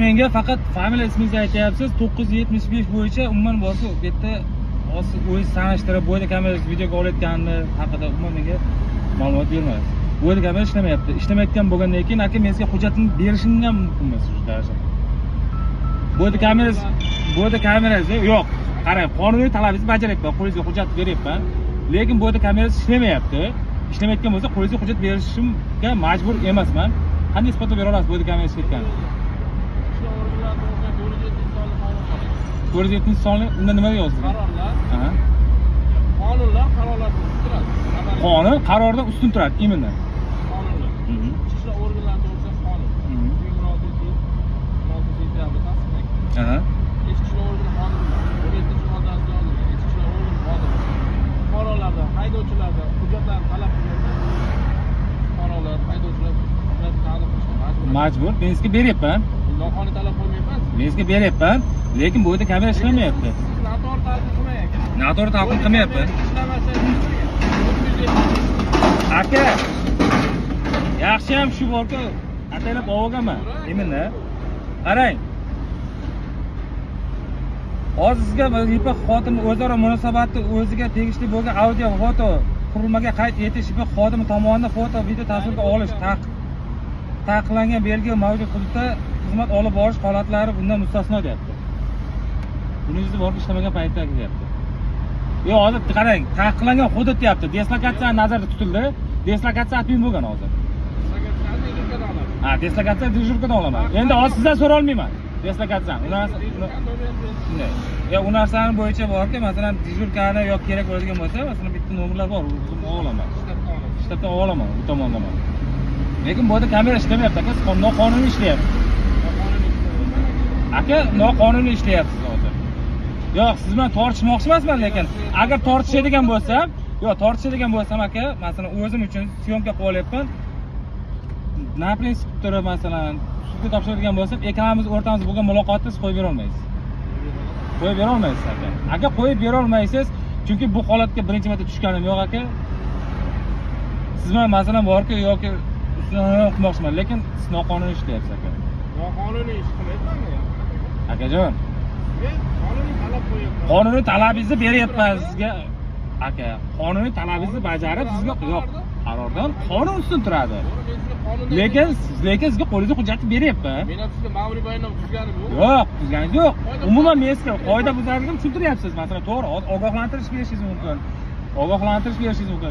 Menga faqat familiya ismingizni aytyapsiz. 975 bo'yicha umuman borku bu yerda o'zingiz sanashtirib, bu yerda kamerasiz videoga olayotgani haqida umuman menga ma'lumot bermaysiz. Bu yerda kamera ishlamayapti. Ishlamayotgan bo'lgandan keyin aka men sizga hujjatini berishim ham mumkin emas shu darajada. Bu yerda kamerasi yo'q. Qarang, qonuniy talabingizni bajaryapman, qo'lingizga hujjat beryapman. Lekin bu yerda kamerasi ishlamayapti. Ishlamayotgan bo'lsa, qo'lingizga hujjat berishimga majbur emasman. Qanday isbotlab bera olasiz bu yerda kamera ishlayotganini? 470 sonli unda nima yozdi? Qarorlar. Qonunlar qarorlardan ustun turadi. Qonun qarordan ustun turadi, imini. Qonunlar. Ichki organlar to'g'risida qonun. 1600 tasdiqlangan. Ichki organ qonunlar. 17-moddasida yozilgan. Ichki organ qonuni. Qarorlarda haydovchilarda hujjatlarni talab qilganda qarorlar haydovchilar taqdim qilishga Majbur. Men sizga beryapman. noqonuniy talab qo'ymayapman. Men sizga beryapman, lekin bu yerda kamera ishlamayapti. Noto'g'ri talqin qilmayapti. Noto'g'ri talqin qilmayapti. Aka, yaxshi ham shu borku, ataylab olganman. Eminda. Qarang. Hozir sizga ipak xodimi o'zaro munosabatni o'ziga tegishli bo'lgan audio, foto qurilmaga qayd etish ipak xodimi tomonidan foto, video tasvirga olish taqiqlangan belgi mavjud hududda xizmat olib borish holatlari bundan mustasno deyapti. Buningizni borib ishlamagan paytda deyapti. Yo'q, hozir qarang, taqiqlangan hudud deyapti. Dislokatsiya nazarda tutildi. Dislokatsiya admin bo'lgan hozir. Dislokatsiya dejurkadan olaman. Endi hozir sizdan so'ra olmayman. Dislokatsiyani. U narsani bo'yicha borki, masalan, dejurkani yoki kerak bo'ladigan bo'lsa, masalan, bitta nomerlar bor, o'zim olaman. Shtatdan olaman, bu tomondan. Lekin bu yerda kamera ishlamayapti, aka, noqonuniy ishlayapti. Aka, noqonuniy ishlayapsiz hozir. Yo'q, siz bilan tortishmoqchi emasman, lekin agar tortishadigan bo'lsam, aka, masalan, o'zim uchun syomka qilyapman. Na prinsipda masalan, sudga topshiradigan bo'lsam, ikkalamiz o'rtamizda bo'lgan muloqotni siz qo'yib bera olmaysiz. Qo'yib bera olmaysiz, aka. Aka, qo'yib bera olmaysiz, chunki bu holatga birinchi marta tushganim yo'q, aka. Siz bilan masalan borki, yoki qilmoqchiman, lekin siz noqonuniy ishlayapsiz, aka. Noqonuniy ish qilyapmanmi? Akajon, Men qonuniy talab qo'yapman. qonuniy talabingizni beryapman sizga. Aka, qonuniy talabingizni bajarib sizga yo'q. Qarordan qonun ustun turadi. Lekin sizga qo'lingizga hujjatni beryapman. Men ham sizga ma'muriy bayonnoma tuzganim yo'q. Yo'q, tuzganingiz yo'q. Umuman men sizga qoida buzarligini tushuntiryapsiz. Masalan, to'g'ri, ogohlantirish berishingiz mumkin.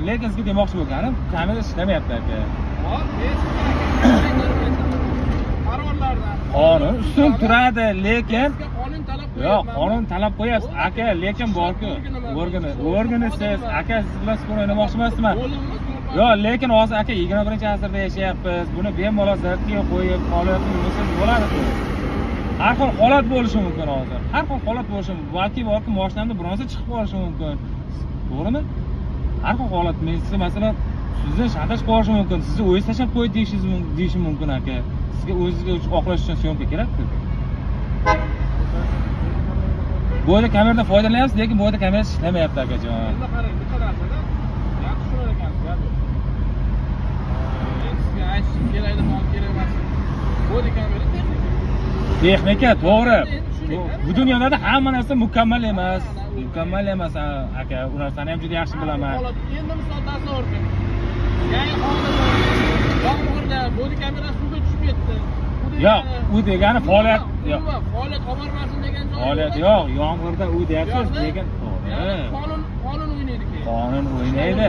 Lekin sizga demoqchi bo'lganim, kamera ishlamayapti, aka. Qonun ustun turadi, lekin yo'q, qonun talab qo'yapsiz, aka, lekin borku, organi siz, aka, siz bilan spor o'ynamoqchi emasman. Yo'q, lekin hozir aka 21-asrda yashayapmiz. Buni bemalol zaratga qo'yib qolayotgan bo'lsangiz bo'ladi-ku. Har xil holat bo'lishi mumkin hozir. Har xil holat bo'lishi mumkin. Balki mashinamda bironsa chiqib qolishi mumkin. To'g'rimi? Har xil holat. Men sizga masalan sizni shantaj qilishi mumkin. Sizni o'yiz tashlab qo'yib deyishim mumkin, aka. Sizga o'zingizga oqlash uchun syomka kerak-ku. Bu yerda kameradan foydalanyapsiz, lekin bu yerda kamera ishlamayapti, akajon. Endi qarang, bitta narsada yaxshi tushunlar ekansiz, gapni. Sizga aytishim kerakmi, kerak emas. Bu yerda kamera Texnika, to'g'ri. Bu dunyoda hamma narsa mukammal emas. Aka, u narsani ham juda yaxshi bilaman. Endi misol tasavvur qiling. Yangi yomg'irda bu kamera suvga tushib ketdi. Yo'q, u degani faoliyat yo'q. Faoliyat qo'yarmasin degan joy. Faoliyat yo'q, yomg'irda u deyapsiz, lekin qonun o'ynaydi. Qonun o'ynaydi.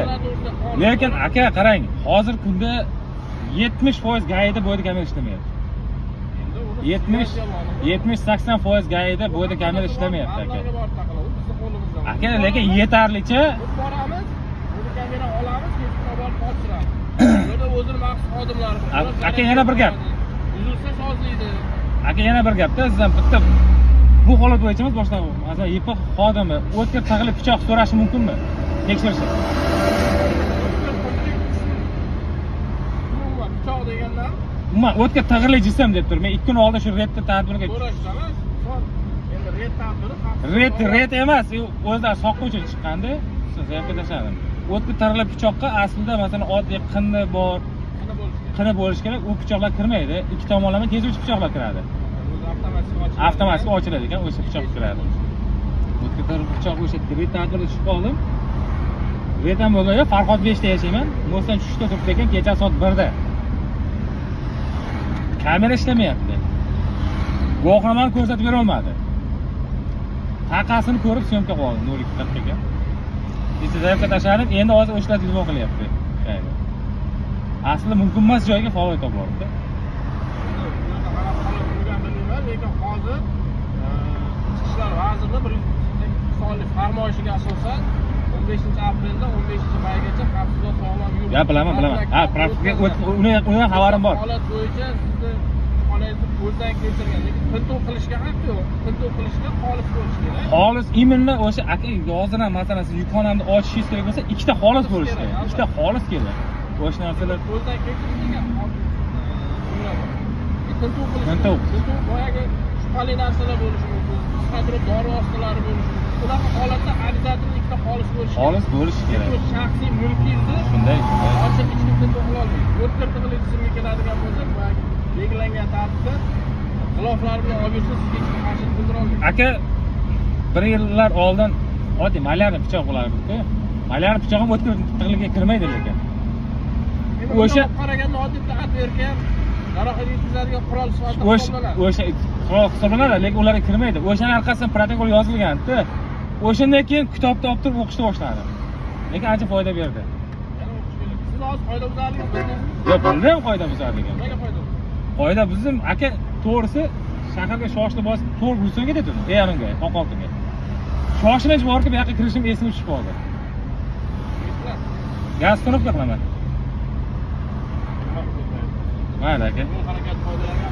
Lekin aka, qarang, hozir kunda 70% gaida bu yerda kamera ishlamayapti. 70-80% gaida bu yerda kamera ishlamayapti, aka. Aka, lekin yetarlicha boramiz, bu kamera olamiz, keyin borib topshiramiz. Yo'lda o'zini maxsus xodimlari. Aka, yana bir gap. Uzilsa sozlaydi. Aka, yana bir gapda sizdan bitta bu holat bo'yicha emas, boshqa masalan ipak xodimi o'tkir tag'ilib pichoq so'rashi mumkinmi? Tekshirish. Pichoq deganlar Umuman o'tkir tag'ilib jism deb tur. Men 2 kun oldin shu redni tadbirga so'rashsalar, endi red tadbiri red emas, o'zidan soqqa uchun chiqqanda siz yapga tashladim. O'tkir tag'ilib pichoqqa aslida masalan oddiy qini bor, qini bo'lishi kerak. U pichoqlar kirmaydi. Ikki tomonlama kezuvchi pichoqlar kiradi. avtomatik ochiladi ekan, o'sha pichoq kiradi. O'tga taraf pichoq o'sha retardorga tushib qoldim. Retam bo'lganda Farhod 5 da yashayman. Mosdan tushishda turibdi ekan, kecha soat 1 da. Kamera ishlamayapti. Guvohnomani ko'rsatib bera olmadi. Taqasini ko'rib syomka qildim 0240 ga. Kecha zaryadka tashladim, endi hozir o'shlatib nima qilyapti. Aslida mumkin emas joyga faol to'g'ri. Lekin hozir Ichki ishlar vazirligi bir sonli farmoyishiga asosan 15-apreldan 15-maygacha xavfsiz sog'lom yo'l. Ya bilaman. Ha, praktika uni xabarim bor. Holat bo'yicha sizni holangizni ko'zdan kechirgan, lekin tintuv qilishga haqqi yo'q. Tintuv qilishga xolis bo'lish kerak. Xolis imенно o'sha aka hozir ham masalan siz yukxonamni ochishingiz kerak bo'lsa, ikkita xolis bo'lishi kerak. Ikkita xolis kerak. O'sha narsalar ko'zdan kechirilgan. Tintuv qilish. Tintuv boyagi shubhali narsalar bo'lishi mumkin. Qadri dori vositalari bo'lishi mumkin. Bunaqa holatda arizaning ikkita xolis bo'lishi kerak. Xolis bo'lishi kerak. Shaxsiy mulkingizni shunday. Hozir hech kim tintuv qila olmaydi. O'tkir tig'li tizimga keladigan bo'lsa, boyagi belgilangan tartibda xiloflar bilan olib yursa, sizga hech kim qarshilik bildira olmaydi. Aka 1 yillar oldin oddiy malyarni pichoq bo'lardi-ku. Malyarni pichog'i o'tkir tig'liga kirmaydi lekin. O'sha qaraganda oddiy atverka ham jarohat yetkazadigan qurol sifatida hisoblanadi. O'sha qurol hisoblanadi, lekin ularga kirmaydi. O'shaning orqasidan protokol yozilgan-ku. O'shandan keyin kitobni olib turib o'qishni boshladi. Lekin ancha foyda berdi. Siz hozir qoidabuzarlik qildingizmi? Yo'q, bildim qoidabuzarligini. Nega foyda? Qoida buzdim, aka to'g'risi shaharga shoshni bosib to'g'ri Gulsonga dedim, Eronga, Oqoltinga. Shoshilinch borib bu yoqqa kirishim esimga tushib qoldi. Gaz uстановка qilaman. Mayli aka. Harakat foydalangan